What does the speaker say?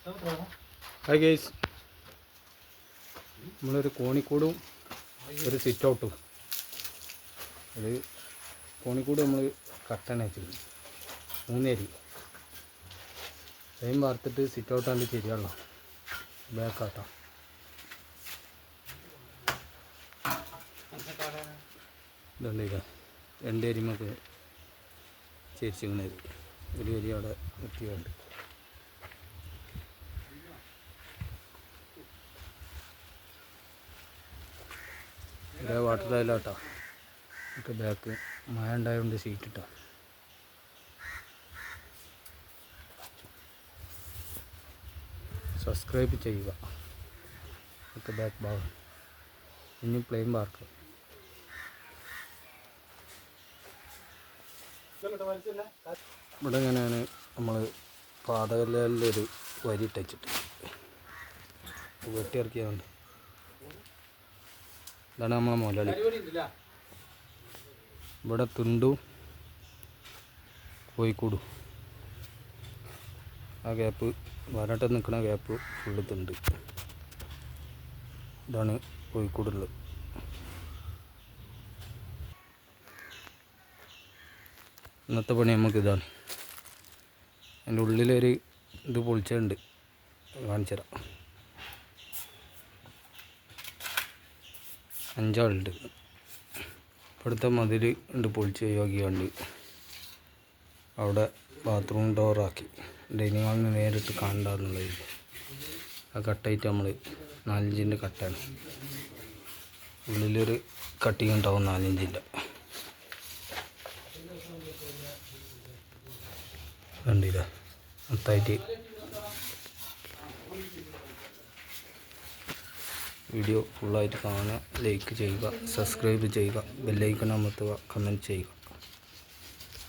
Hi guys, നമ്മളൊരു കോണിക്കൂടും ഒരു sit ഔട്ടും. അത് കോണിക്കൂട് നമ്മൾ കട്ടണ വെച്ചത് 3 അരി ടൈം വാർത്തിട്ട് സിറ്റ് ഔട്ടാണ്ട് ശരിയാണല്ലോ. ബാക്കാട്ടോ ഇതുണ്ട്. 2 അരി നമുക്ക് ചേരിച്ചിങ്ങനെ ഒരു അരി അവിടെ എത്തിയുണ്ട്. വാട്ടർ ടൈലാട്ടോ. ഒക്കെ ബാക്ക് മഴ ഉണ്ടായതുകൊണ്ട് സീറ്റ് ഇട്ടോ. സബ്സ്ക്രൈബ് ചെയ്യുക. ഒക്കെ ബാക്ക് ഭാഗം ഇനി പ്ലെയിൻ പാർക്ക്. ഇവിടെ ഇങ്ങനെയാണ് നമ്മൾ പാതകല്ലൊരു വരി ഇട്ടിട്ട് വെട്ടിയിറക്കിയതുകൊണ്ട്. ഇതാണ് നമ്മളെ മുതലാളി. ഇവിടെ തുണ്ടും കോഴിക്കൂടും. ആ ഗ്യാപ്പ് വരട്ട് നിൽക്കുന്ന ഗ്യാപ്പ് ഫുള്ള് തുണ്ട്. ഇതാണ് കോഴിക്കൂടുള്ളത്. ഇന്നത്തെ പണി നമുക്ക് ഇതാണ്. അതിൻ്റെ ഉള്ളിലൊരു ഇത് പൊളിച്ചുണ്ട്, കാണിച്ചു തരാം. 5 ആളുണ്ട്. ഇവിടുത്തെ മതിൽ ഉണ്ട് പൊളിച്ച് ഒഴിവാക്കിയുണ്ട്. അവിടെ ബാത്റൂം ഡോറാക്കി ഡൈനിങ് ഹാളിന് നേരിട്ട് കാണണ്ടെന്നുള്ളത്. ആ കട്ടായിട്ട് നമ്മൾ 4 ഇഞ്ചിൻ്റെ കട്ടാണ്. ഉള്ളിലൊരു കട്ടിങ് ഉണ്ടാവും 4 ഇഞ്ചിൻ്റെ. കണ്ടില്ല മൊത്തമായിട്ട്. വീഡിയോ ഫുള്ളായിട്ട് കാണുക, ലൈക്ക് ചെയ്യുക, സബ്സ്ക്രൈബ് ചെയ്യുക, ബെല്ലൈക്കൺ അമർത്തുക, കമൻറ്റ് ചെയ്യുക.